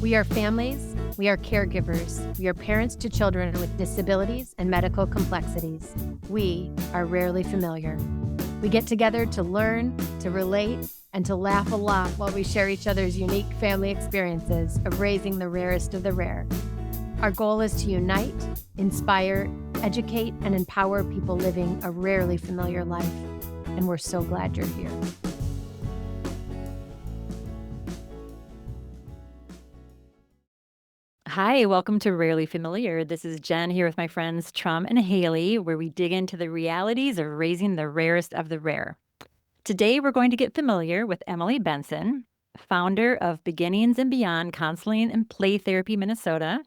We are families, we are caregivers, we are parents to children with disabilities and medical complexities. We are rarely familiar. We get together to learn, to relate, and to laugh a lot while we share each other's unique family experiences of raising the rarest of the rare. Our goal is to unite, inspire, educate, and empower people living a rarely familiar life. And we're so glad you're here. Hi, welcome to Rarely Familiar. This is Jen here with my friends Trum and Haley, where we dig into the realities of raising the rarest of the rare. Today, we're going to get familiar with Emily Benson, founder of Beginnings and Beyond Counseling and Play Therapy, Minnesota.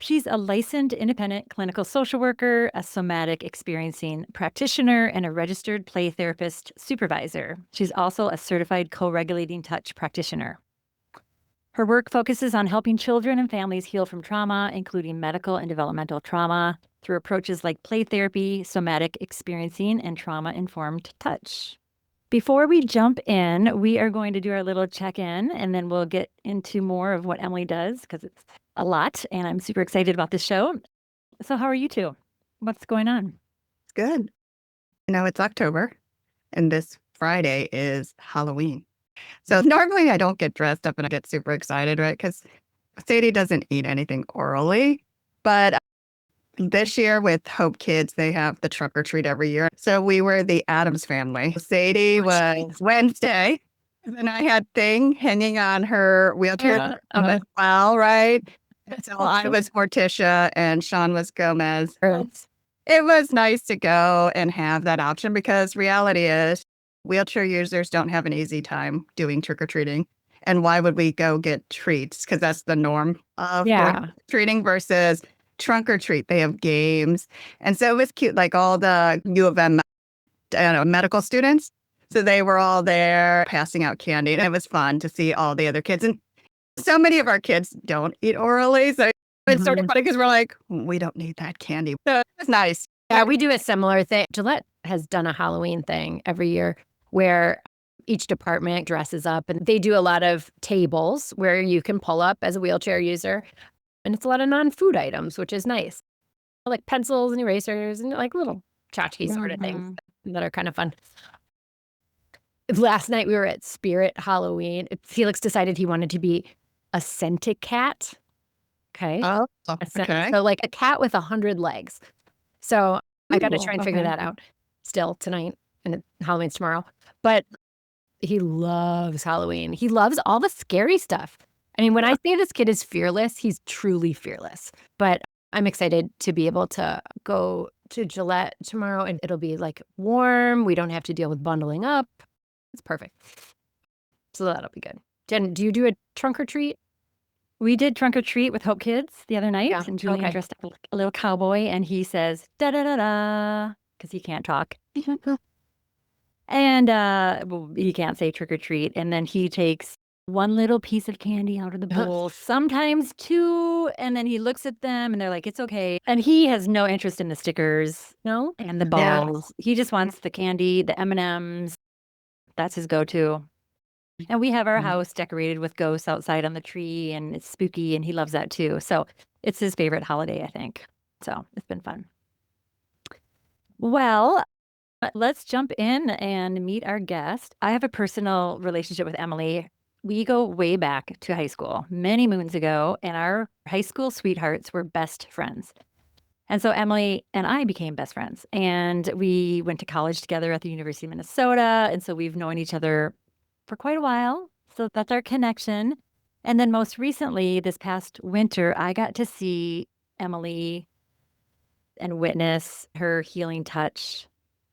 She's a licensed independent clinical social worker, a somatic experiencing practitioner, and a registered play therapist supervisor. She's also a certified co-regulating touch practitioner. Her work focuses on helping children and families heal from trauma, including medical and developmental trauma, through approaches like play therapy, somatic experiencing, and trauma-informed touch. Before we jump in, we are going to do our little check-in, and then we'll get into more of what Emily does, because it's a lot, and I'm super excited about this show. So how are you two? What's going on? Good. It's October, and this Friday is Halloween. So normally I don't get dressed up and I get super excited, right? Because Sadie doesn't eat anything orally. But this year with Hope Kids, they have the trunk or treat every year. So we were the Addams family. Sadie was Wednesday, and then I had Thing hanging on her wheelchair as well, right? So I was Morticia and Sean was Gomez. It was nice to go and have that option because reality is wheelchair users don't have an easy time doing trick-or-treating. And why would we go get treats? Because that's the norm of treating versus trunk or treat. They have games. And so it was cute, like all the U of M medical students. So they were all there passing out candy. And it was fun to see all the other kids. And so many of our kids don't eat orally. So it's sort of funny because we're like, we don't need that candy. So it's nice. Yeah, we do a similar thing. Gillette has done a Halloween thing every year where each department dresses up and they do a lot of tables where you can pull up as a wheelchair user. And it's a lot of non-food items, which is nice. Like pencils and erasers and like little tchotchke sort of things that are kind of fun. Last night we were at Spirit Halloween. Felix decided he wanted to be a scented cat. Okay. Oh, okay. So like a cat with 100 legs. So I got to try and figure that out still tonight. And Halloween's tomorrow. But he loves Halloween. He loves all the scary stuff. I mean, when I say this kid is fearless, he's truly fearless. But I'm excited to be able to go to Gillette tomorrow and it'll be like warm. We don't have to deal with bundling up. It's perfect. So that'll be good. Jen, do you do a trunk or treat? We did trunk or treat with Hope Kids the other night, and Julian dressed up like a little cowboy, and he says, da-da-da-da, because he can't talk. And he can't say trick or treat. And then he takes one little piece of candy out of the bowl, sometimes two, and then he looks at them and they're like, it's okay. And he has no interest in the stickers and the balls. He just wants the candy, the M&Ms. That's his go-to. And we have our house decorated with ghosts outside on the tree, and it's spooky, and he loves that too. So it's his favorite holiday, I think. So it's been fun. Well, let's jump in and meet our guest. I have a personal relationship with Emily. We go way back to high school, many moons ago, and our high school sweethearts were best friends. And so Emily and I became best friends, and we went to college together at the University of Minnesota. And so we've known each other for quite a while. So that's our connection. And then most recently, this past winter, I got to see Emily and witness her healing touch.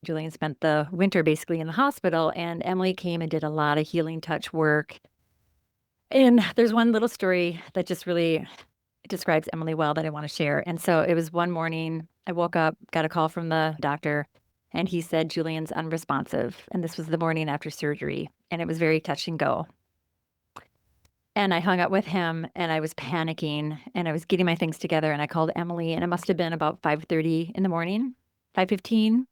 Julian spent the winter basically in the hospital, and Emily came and did a lot of healing touch work. And there's one little story that just really describes Emily well that I want to share. And so it was one morning, I woke up, got a call from the doctor, and he said, Julian's unresponsive. And this was the morning after surgery, and it was very touch and go. And I hung up with him, and I was panicking, and I was getting my things together, and I called Emily, and it must have been about 5:30 in the morning, 5:15.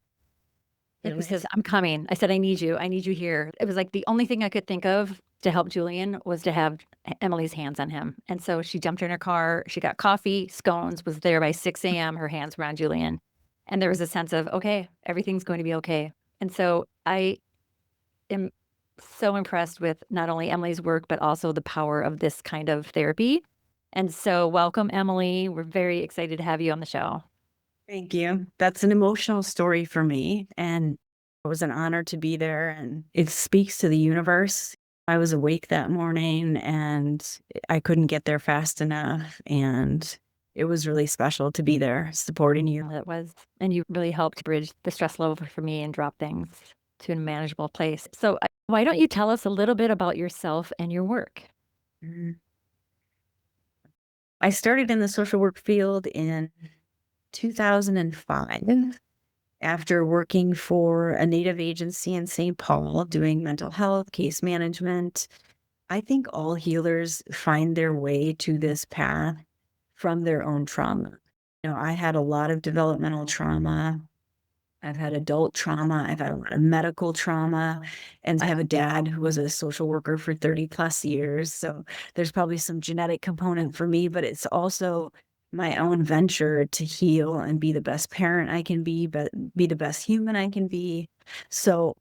It was his, I'm coming. I said, I need you here. It was like the only thing I could think of to help Julian was to have Emily's hands on him. And so she jumped in her car, she got coffee, scones, was there by 6 a.m. Her hands were on Julian. And there was a sense of, okay, everything's going to be okay. And so I am so impressed with not only Emily's work, but also the power of this kind of therapy. And so welcome, Emily. We're very excited to have you on the show. Thank you. That's an emotional story for me. And it was an honor to be there. And it speaks to the universe. I was awake that morning and I couldn't get there fast enough. And it was really special to be there supporting you. It was. And you really helped bridge the stress level for me and drop things to a manageable place. So why don't you tell us a little bit about yourself and your work? I started in the social work field in 2005 after working for a Native agency in St. Paul doing mental health, case management. I think all healers find their way to this path from their own trauma. I had a lot of developmental trauma. I've had adult trauma. I've had a lot of medical trauma. And I have a dad who was a social worker for 30 plus years. So there's probably some genetic component for me, but it's also my own venture to heal and be the best parent I can be, but be the best human I can be. So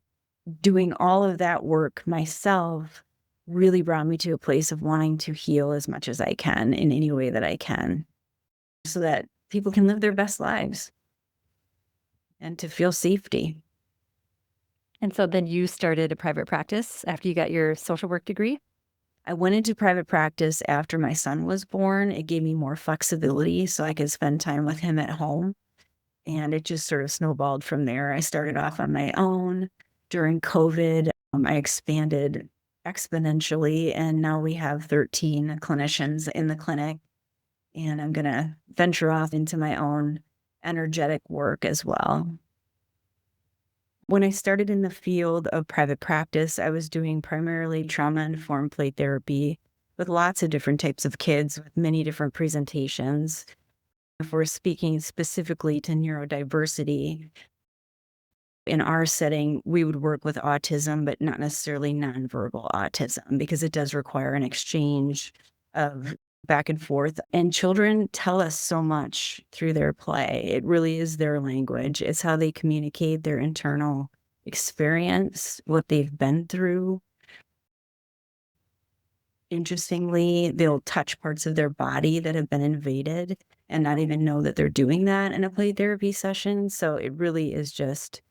doing all of that work myself really brought me to a place of wanting to heal as much as I can in any way that I can so that people can live their best lives and to feel safety. And so then you started a private practice after you got your social work degree? I went into private practice after my son was born. It gave me more flexibility so I could spend time with him at home. And it just sort of snowballed from there. I started off on my own. During COVID, I expanded exponentially, and now we have 13 clinicians in the clinic. And I'm going to venture off into my own energetic work as well. When I started in the field of private practice, I was doing primarily trauma-informed play therapy with lots of different types of kids with many different presentations. If we're speaking specifically to neurodiversity, in our setting, we would work with autism, but not necessarily nonverbal autism, because it does require an exchange of back and forth. And children tell us so much through their play. It really is their language. It's how they communicate their internal experience, what they've been through. Interestingly, they'll touch parts of their body that have been invaded and not even know that they're doing that in a play therapy session. So it really is just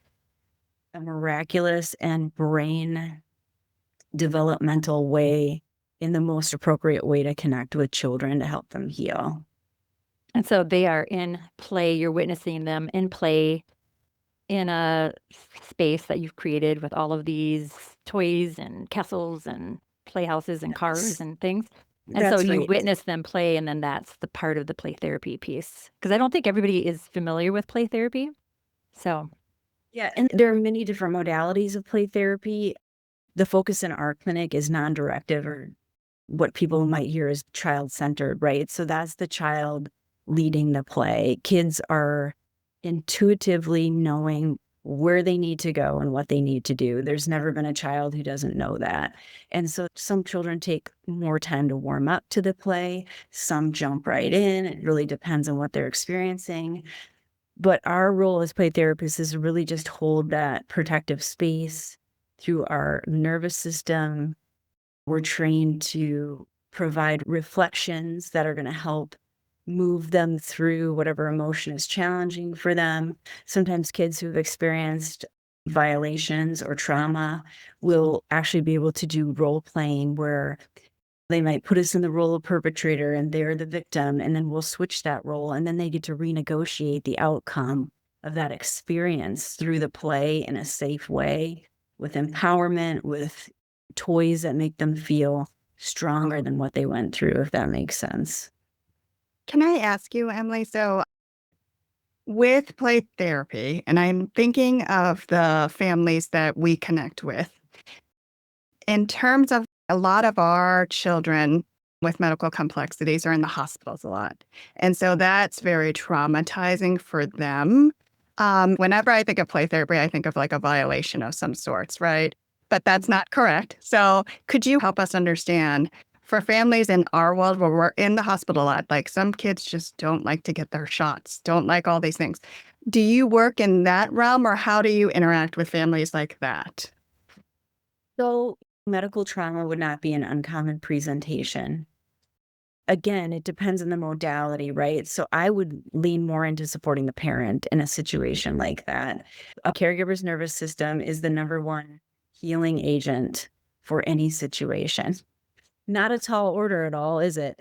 a miraculous and brain developmental way, in the most appropriate way to connect with children to help them heal. And so they are in play, you're witnessing them in play in a space that you've created with all of these toys and castles and playhouses and cars and things. And so you witness them play, and then that's the part of the play therapy piece. Because I don't think everybody is familiar with play therapy. So yeah, and there are many different modalities of play therapy. The focus in our clinic is non-directive, or what people might hear as child-centered, right? So that's the child leading the play. Kids are intuitively knowing where they need to go and what they need to do. There's never been a child who doesn't know that. And so some children take more time to warm up to the play. Some jump right in. It really depends on what they're experiencing. But our role as play therapists is to really just hold that protective space through our nervous system. We're trained to provide reflections that are going to help move them through whatever emotion is challenging for them. Sometimes kids who've experienced violations or trauma will actually be able to do role playing, where they might put us in the role of perpetrator and they're the victim, and then we'll switch that role, and then they get to renegotiate the outcome of that experience through the play in a safe way, with empowerment, with toys that make them feel stronger than what they went through, if that makes sense. Can I ask you, Emily, so with play therapy, and I'm thinking of the families that we connect with, in terms of a lot of our children with medical complexities are in the hospitals a lot. And so that's very traumatizing for them. Whenever I think of play therapy, I think of like a violation of some sorts, right? but that's not correct. So could you help us understand for families in our world where we're in the hospital a lot, like some kids just don't like to get their shots, don't like all these things. Do you work in that realm or how do you interact with families like that? So medical trauma would not be an uncommon presentation. Again, it depends on the modality, right? So I would lean more into supporting the parent in a situation like that. A caregiver's nervous system is the number one healing agent for any situation. Not a tall order at all, is it?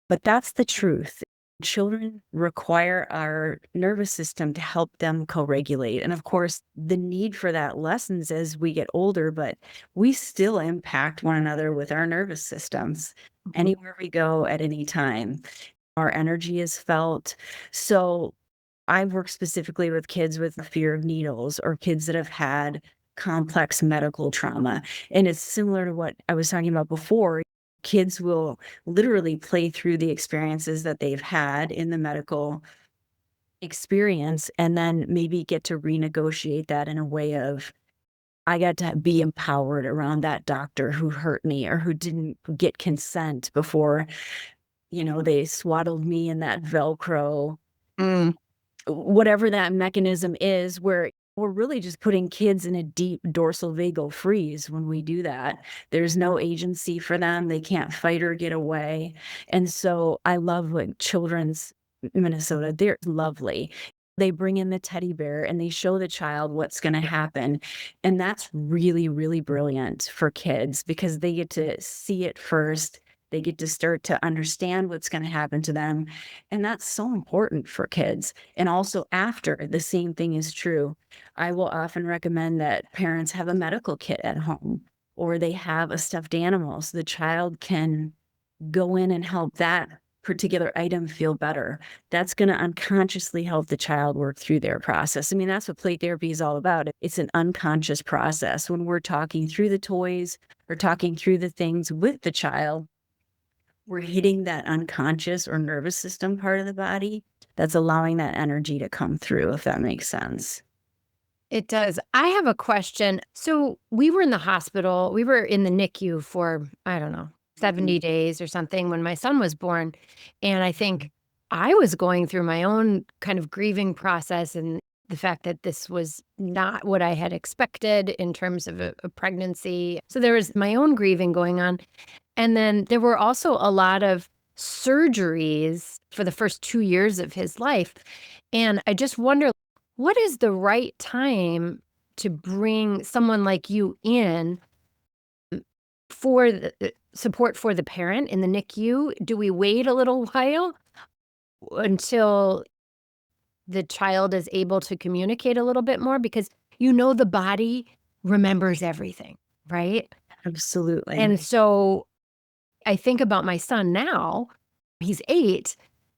But that's the truth. Children require our nervous system to help them co-regulate. And of course, the need for that lessens as we get older, but we still impact one another with our nervous systems anywhere we go at any time. Our energy is felt. So I work specifically with kids with the fear of needles or kids that have had complex medical trauma. And it's similar to what I was talking about before. Kids will literally play through the experiences that they've had in the medical experience and then maybe get to renegotiate that in a way of, I got to be empowered around that doctor who hurt me or who didn't get consent before, they swaddled me in that Velcro, Mm, whatever that mechanism is, where we're really just putting kids in a deep dorsal vagal freeze when we do that. There's no agency for them. They can't fight or get away. And so I love like Children's Minnesota. They're lovely. They bring in the teddy bear and they show the child what's going to happen. And that's really, really brilliant for kids because they get to see it first. They get to start to understand what's going to happen to them. And that's so important for kids. And also after, the same thing is true. I will often recommend that parents have a medical kit at home or they have a stuffed animal so the child can go in and help that particular item feel better. That's going to unconsciously help the child work through their process. I mean, that's what play therapy is all about. It's an unconscious process. When we're talking through the toys or talking through the things with the child, we're hitting that unconscious or nervous system part of the body that's allowing that energy to come through, if that makes sense. It does. I have a question. So we were in the hospital. We were in the NICU for, I don't know, 70 days or something when my son was born. And I think I was going through my own kind of grieving process and the fact that this was not what I had expected in terms of a pregnancy. So there was my own grieving going on. And then there were also a lot of surgeries for the first 2 years of his life. And I just wonder, what is the right time to bring someone like you in for the support for the parent in the NICU? Do we wait a little while until the child is able to communicate a little bit more? Because the body remembers everything, right? Absolutely. And so I think about my son now, he's 8,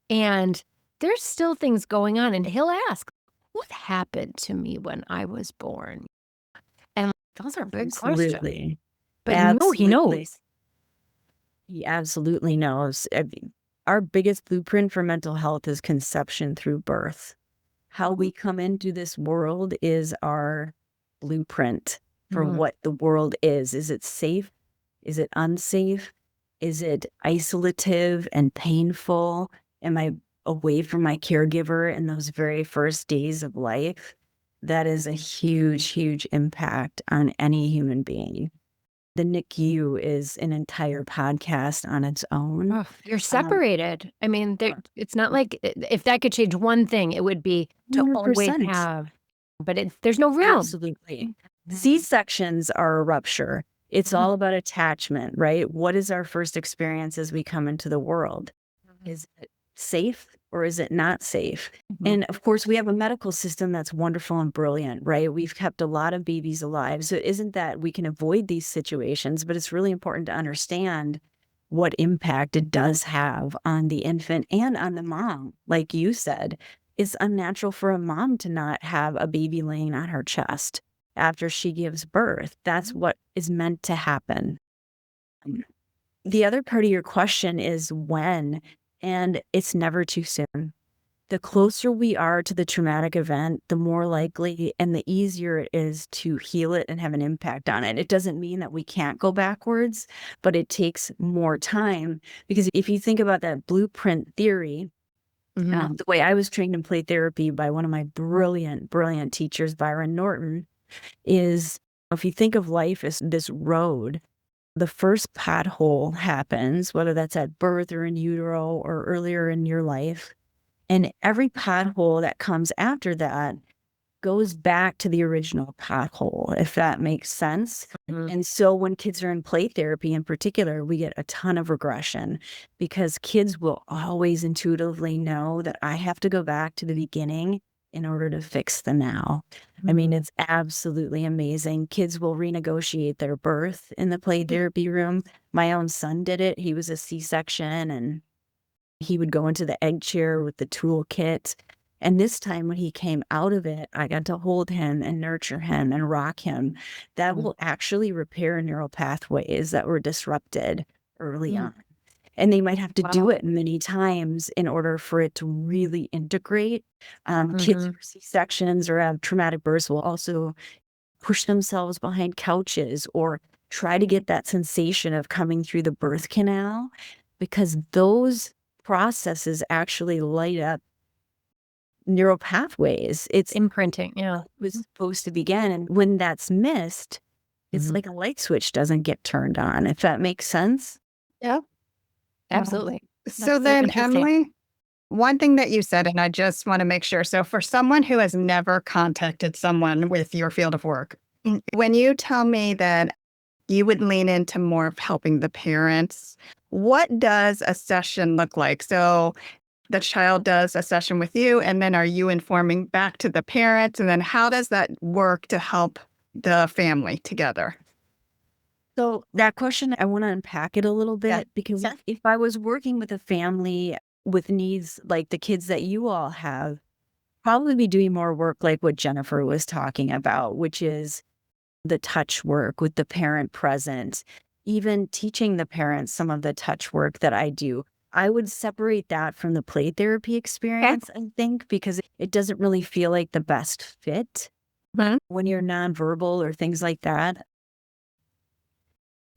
and there's still things going on, and he'll ask, "What happened to me when I was born?" And those are big questions. Absolutely. But he Absolutely. knows. He absolutely knows. I mean, our biggest blueprint for mental health is conception through birth. How we come into this world is our blueprint for Mhm. what the world is. Is it safe? Is it unsafe? Is it isolative and painful? Am I away from my caregiver in those very first days of life? That is a huge, huge impact on any human being. The NICU is an entire podcast on its own. Ugh, you're separated. I mean, it's not like if that could change one thing, it would be to always 100%. have, but there's no room. Absolutely. C-sections are a rupture. It's all about attachment, right? What is our first experience as we come into the world? Is it safe or is it not safe? And of course, we have a medical system that's wonderful and brilliant, right? We've kept a lot of babies alive. So it isn't that we can avoid these situations, but it's really important to understand what impact it does have on the infant and on the mom. Like you said, it's unnatural for a mom to not have a baby laying on her chest after she gives birth. That's what is meant to happen. The other part of your question is when, and it's never too soon. the closer we are to the traumatic event, the more likely and the easier it is to heal it and have an impact on it. It doesn't mean that we can't go backwards, but it takes more time, because if you think about that blueprint theory, the way I was trained in play therapy by one of my brilliant, brilliant teachers, Byron Norton, is if you think of life as this road, the first pothole happens, whether that's at birth or in utero or earlier in your life. And every pothole that comes after that goes back to the original pothole, if that makes sense. And so when kids are in play therapy in particular, we get a ton of regression, because kids will always intuitively know that I have to go back to the beginning in order to fix the now. I mean, it's absolutely amazing. Kids will renegotiate their birth in the play therapy room. My own son did it. He was a C-section, and he would go into the egg chair with the toolkit. And this time when he came out of it, I got to hold him and nurture him and rock him. That will actually repair neural pathways that were disrupted early on. And they might have to do it many times in order for it to really integrate. Kids with C-sections or have traumatic births will also push themselves behind couches or try to get that sensation of coming through the birth canal, because those processes actually light up neural pathways. It's Imprinting, yeah. was supposed to begin. And when that's missed, it's like a light switch doesn't get turned on, if that makes sense. Yeah, absolutely. So then, Emily, one thing that you said, and I just want to make sure. So for someone who has never contacted someone with your field of work, when you tell me that you would lean into more of helping the parents, what does a session look like? So the child does a session with you, and then are you informing back to the parents? And then how does that work to help the family together? So that question, I want to unpack it a little bit, because if I was working with a family with needs like the kids that you all have, probably be doing more work like what Jennifer was talking about, which is the touch work with the parent present, even teaching the parents some of the touch work that I do. I would separate that from the play therapy experience, I think, because it doesn't really feel like the best fit when you're nonverbal or things like that.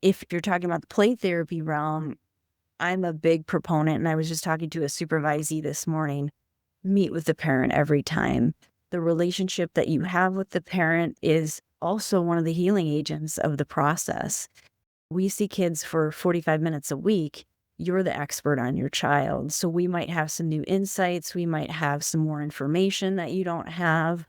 If you're talking about the play therapy realm, I'm a big proponent, and I was just talking to a supervisee this morning, meet with the parent every time. The relationship that you have with the parent is also one of the healing agents of the process. We see kids for 45 minutes a week. You're the expert on your child. So we might have some new insights. We might have some more information that you don't have.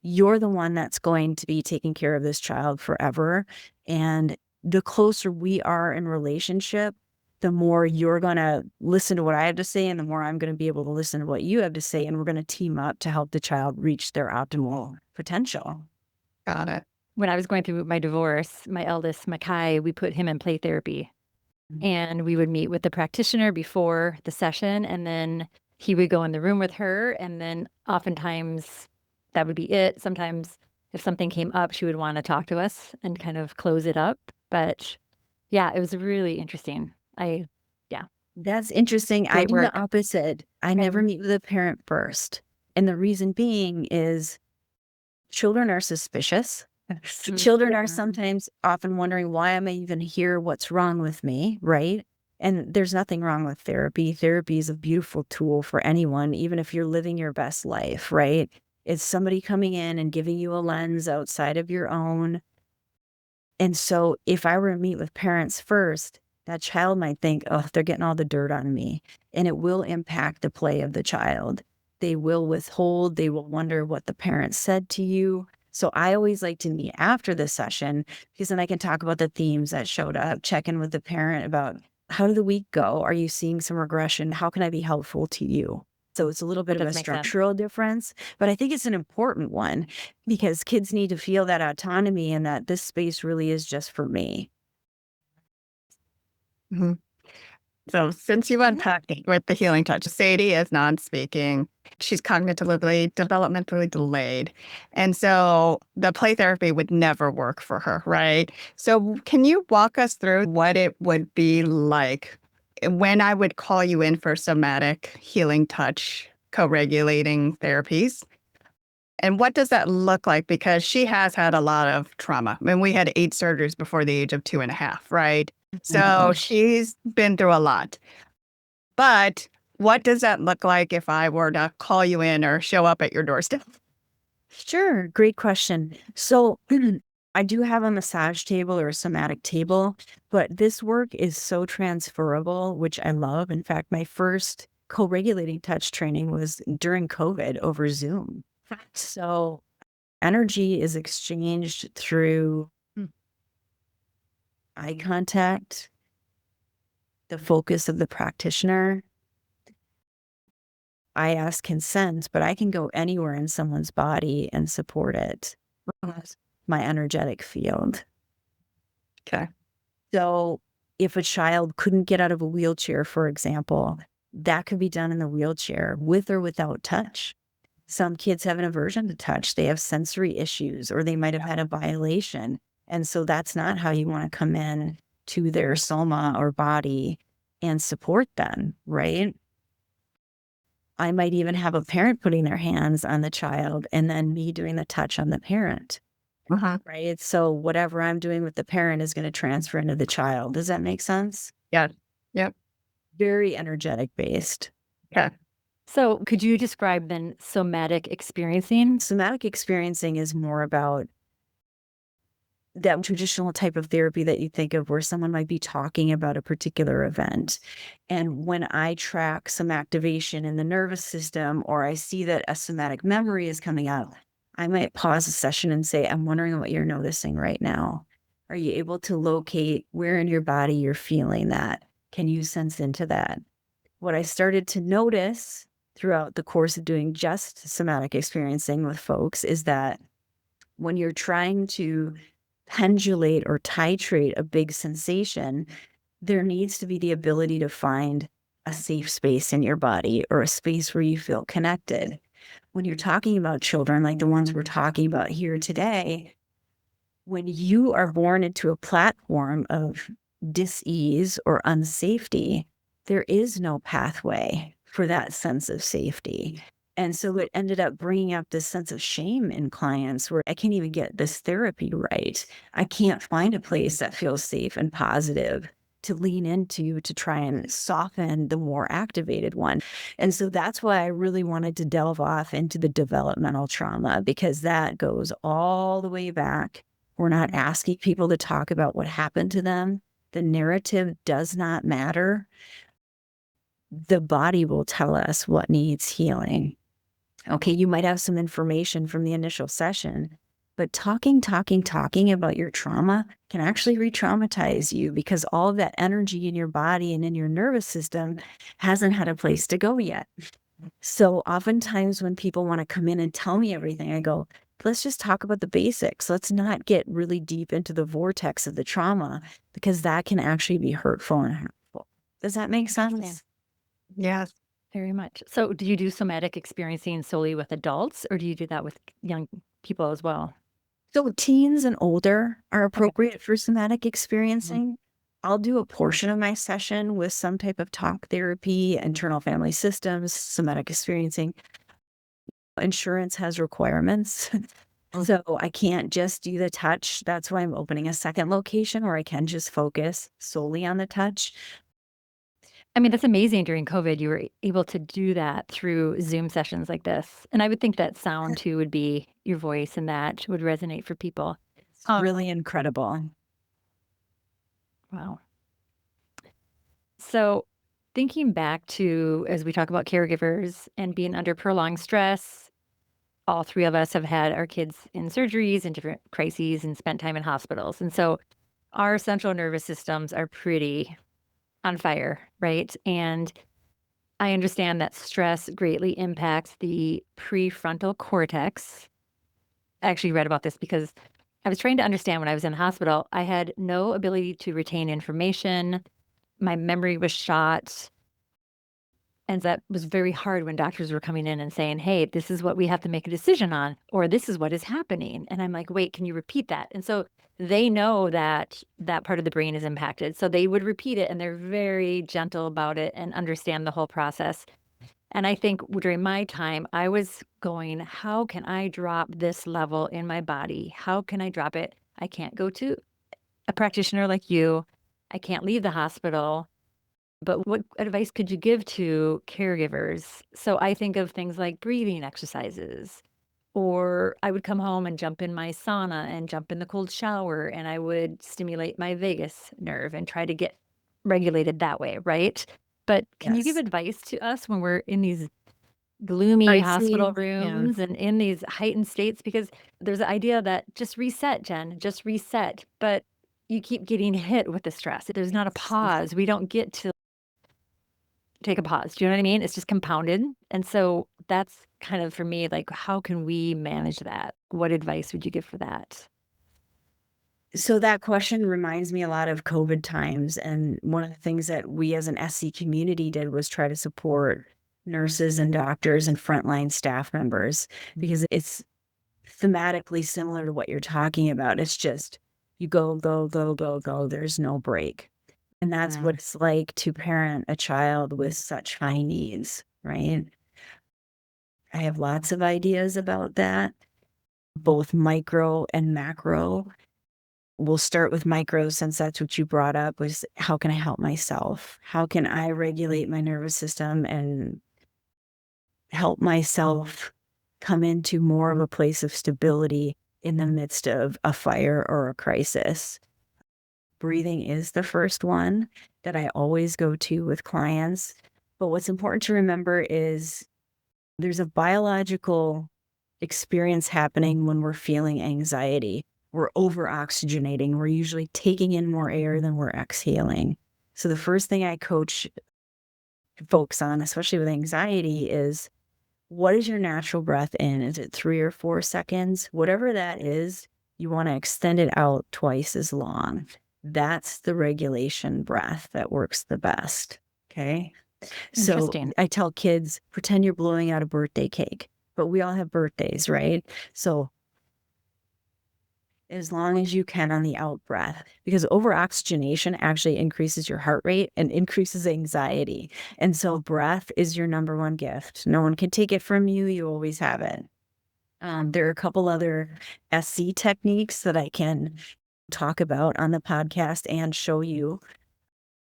You're the one that's going to be taking care of this child forever. And the closer we are in relationship, the more you're going to listen to what I have to say, and the more I'm going to be able to listen to what you have to say. And we're going to team up to help the child reach their optimal potential. Got it. When I was going through my divorce, my eldest, Makai, we put him in play therapy. And we would meet with the practitioner before the session, and then he would go in the room with her, and then oftentimes that would be it. Sometimes if something came up, she would want to talk to us and kind of close it up. But yeah, it was really interesting. That's interesting. I do the opposite. I never meet with a parent first. And the reason being is children are suspicious. Children are sometimes often wondering, why am I even here? What's wrong with me? Right? And there's nothing wrong with therapy. Therapy is a beautiful tool for anyone, even if you're living your best life, right? It's somebody coming in and giving you a lens outside of your own. And so if I were to meet with parents first, that child might think, oh, they're getting all the dirt on me. And it will impact the play of the child. They will withhold. They will wonder what the parent said to you. So I always like to meet after the session, because then I can talk about the themes that showed up, check in with the parent about, how did the week go? Are you seeing some regression? How can I be helpful to you? So it's a little bit of a structural difference, but I think it's an important one, because kids need to feel that autonomy and that this space really is just for me. So since you unpacked it with the healing touch, Sadie is non-speaking. She's cognitively, developmentally delayed. And so the play therapy would never work for her, right? So can you walk us through what it would be like when I would call you in for somatic healing touch co-regulating therapies. And what does that look like? Because she has had a lot of trauma. I mean, we had 8 surgeries before the age of 2.5, right? So she's been through a lot. But what does that look like if I were to call you in or show up at your doorstep? Sure. Great question. So I do have a massage table or a somatic table, but this work is so transferable, which I love. In fact, my first co-regulating touch training was during COVID over Zoom. So energy is exchanged through eye contact, the focus of the practitioner. I ask consent, but I can go anywhere in someone's body and support it. My energetic field. Okay. So if a child couldn't get out of a wheelchair, for example, that could be done in the wheelchair with or without touch. Some kids have an aversion to touch. They have sensory issues, or they might have had a violation. And so that's not how you want to come in to their soma or body and support them, right? I might even have a parent putting their hands on the child and then me doing the touch on the parent, right? So whatever I'm doing with the parent is going to transfer into the child. Does that make sense? Yeah. Yep. Very energetic based. Okay. So could you describe then somatic experiencing? Somatic experiencing is more about that traditional type of therapy that you think of where someone might be talking about a particular event. And when I track some activation in the nervous system, or I see that a somatic memory is coming up, I might pause a session and say, I'm wondering what you're noticing right now. Are you able to locate where in your body you're feeling that? Can you sense into that? What I started to notice throughout the course of doing just somatic experiencing with folks is that when you're trying to pendulate or titrate a big sensation, there needs to be the ability to find a safe space in your body or a space where you feel connected. When you're talking about children, like the ones we're talking about here today, when you are born into a platform of dis-ease or unsafety, there is no pathway for that sense of safety. And so it ended up bringing up this sense of shame in clients where I can't even get this therapy right. I can't find a place that feels safe and positive to lean into to try and soften the more activated one. And so that's why I really wanted to delve off into the developmental trauma, because that goes all the way back. We're not asking people to talk about what happened to them. The narrative does not matter. The body will tell us what needs healing. Okay, you might have some information from the initial session, but talking about your trauma can actually re-traumatize you because all of that energy in your body and in your nervous system hasn't had a place to go yet. So oftentimes when people want to come in and tell me everything, I go, let's just talk about the basics. Let's not get really deep into the vortex of the trauma because that can actually be hurtful and harmful. Does that make sense? Yes. Very much. So do you do somatic experiencing solely with adults, or do you do that with young people as well? So teens and older are appropriate for somatic experiencing. I'll do a portion of my session with some type of talk therapy, internal family systems, somatic experiencing. Insurance has requirements. So I can't just do the touch. That's why I'm opening a second location where I can just focus solely on the touch. I mean, that's amazing. During COVID, you were able to do that through Zoom sessions like this. And I would think that sound too would be your voice, and that would resonate for people. It's really incredible. Wow. So thinking back to, as we talk about caregivers and being under prolonged stress, all three of us have had our kids in surgeries and different crises and spent time in hospitals. And so our central nervous systems are pretty on fire, right? And I understand that stress greatly impacts the prefrontal cortex. I actually read about this because I was trying to understand when I was in the hospital. I had no ability to retain information. My memory was shot. And that was very hard when doctors were coming in and saying, hey, this is what we have to make a decision on, or this is what is happening. And I'm like, wait, can you repeat that? And so they know that that part of the brain is impacted. So they would repeat it, and they're very gentle about it and understand the whole process. And I think during my time, I was going, how can I drop this level in my body? How can I drop it? I can't go to a practitioner like you. I can't leave the hospital. But what advice could you give to caregivers? So I think of things like breathing exercises, or I would come home and jump in my sauna and jump in the cold shower, and I would stimulate my vagus nerve and try to get regulated that way, right? But can you give Yes. advice to us when we're in these gloomy I hospital see. Yeah. rooms and in these heightened states? Because there's the idea that just reset, Jen, just reset. But you keep getting hit with the stress. There's not a pause. We don't get to take a pause. Do you know what I mean? It's just compounded. And so that's kind of for me, like, how can we manage that? What advice would you give for that? So that question reminds me a lot of COVID times. And one of the things that we as an SC community did was try to support nurses and doctors and frontline staff members because it's thematically similar to what you're talking about. It's just you go, go, go, go, go. There's no break. And that's what it's like to parent a child with such high needs, right? I have lots of ideas about that, both micro and macro. We'll start with micro since that's what you brought up was how can I help myself? How can I regulate my nervous system and help myself come into more of a place of stability in the midst of a fire or a crisis? Breathing is the first one that I always go to with clients. But what's important to remember is there's a biological experience happening when we're feeling anxiety. We're over oxygenating. We're usually taking in more air than we're exhaling. So the first thing I coach folks on, especially with anxiety, is what is your natural breath in? Is it 3 or 4 seconds? Whatever that is, you want to extend it out twice as long. That's the regulation breath that works the best. Okay. So Interesting. I tell kids, pretend you're blowing out a birthday cake, but we all have birthdays, right? So as long as you can on the out breath, because over oxygenation actually increases your heart rate and increases anxiety. And so breath is your number one gift. No one can take it from you. You always have it. There are a couple other SC techniques that I can talk about on the podcast and show you.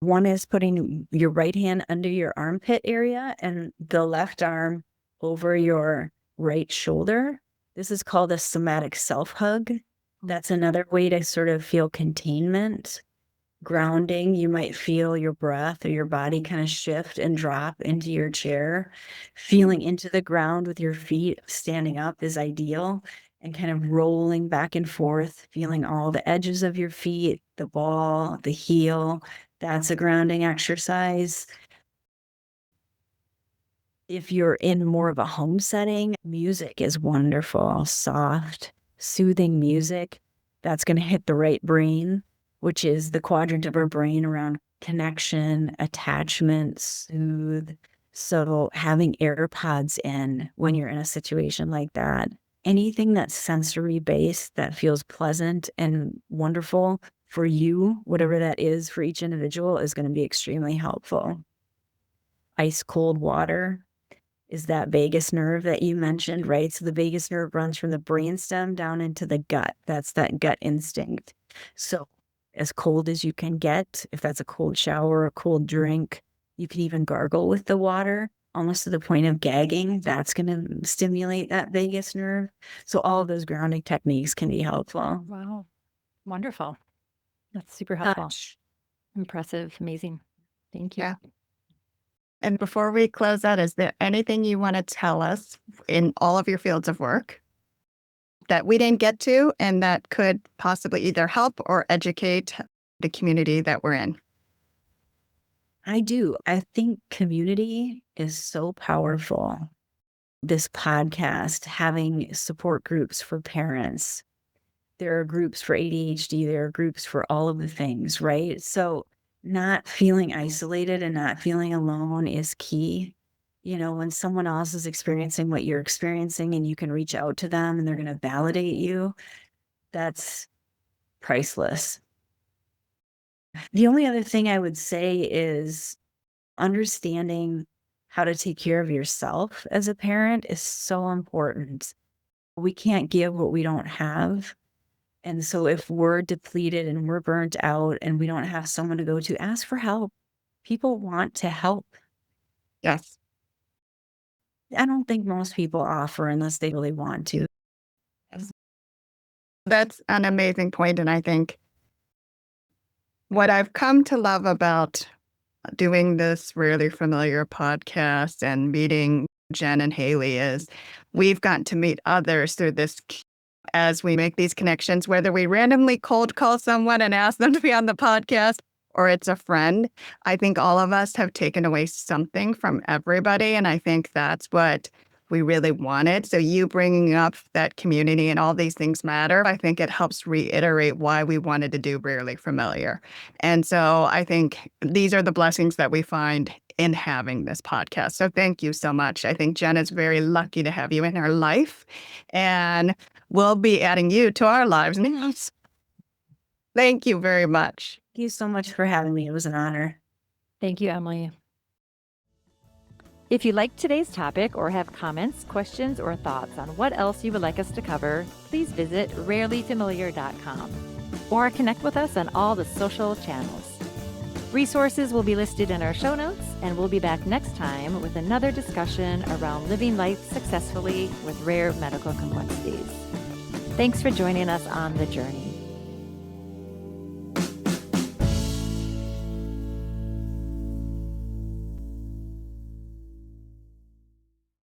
One is putting your right hand under your armpit area and the left arm over your right shoulder. This is called a somatic self-hug. That's another way to sort of feel containment, grounding. You might feel your breath or your body kind of shift and drop into your chair. Feeling into the ground with your feet standing up is ideal, and kind of rolling back and forth, feeling all the edges of your feet, the ball, the heel. That's a grounding exercise. If you're in more of a home setting, music is wonderful, soft, soothing music. That's going to hit the right brain, which is the quadrant of our brain around connection, attachment, soothe. So having AirPods in when you're in a situation like that, anything that's sensory based that feels pleasant and wonderful for you, whatever that is for each individual, is going to be extremely helpful. Ice cold water is that vagus nerve that you mentioned, right? So the vagus nerve runs from the brainstem down into the gut. That's that gut instinct. So as cold as you can get, if that's a cold shower, a cold drink, you can even gargle with the water, almost to the point of gagging. That's going to stimulate that vagus nerve. So all of those grounding techniques can be helpful. Wow. Wonderful. That's super helpful. Touch. Impressive. Amazing. Thank you. Yeah. And before we close out, is there anything you want to tell us in all of your fields of work that we didn't get to and that could possibly either help or educate the community that we're in? I do. I think community is so powerful. This podcast, having support groups for parents. There are groups for ADHD, there are groups for all of the things, right? So not feeling isolated and not feeling alone is key. You know, when someone else is experiencing what you're experiencing and you can reach out to them and they're going to validate you, that's priceless. The only other thing I would say is understanding how to take care of yourself as a parent is so important. We can't give what we don't have. And so if we're depleted and we're burnt out and we don't have someone to go to, ask for help. People want to help. Yes. I don't think most people offer unless they really want to. That's an amazing point. And I think what I've come to love about doing this Rarely Familiar podcast and meeting Jen and Haley is we've gotten to meet others through this as we make these connections, whether we randomly cold call someone and ask them to be on the podcast or it's a friend. I think all of us have taken away something from everybody. And I think that's what we really wanted. So you bringing up that community and all these things matter, I think it helps reiterate why we wanted to do Rarely Familiar. And so I think these are the blessings that we find in having this podcast. So thank you so much. I think Jen is very lucky to have you in her life, and we'll be adding you to our lives. Thank you very much. Thank you so much for having me. It was an honor. Thank you, Emily. If you liked today's topic or have comments, questions, or thoughts on what else you would like us to cover, please visit rarelyfamiliar.com or connect with us on all the social channels. Resources will be listed in our show notes, and we'll be back next time with another discussion around living life successfully with rare medical complexities. Thanks for joining us on the journey.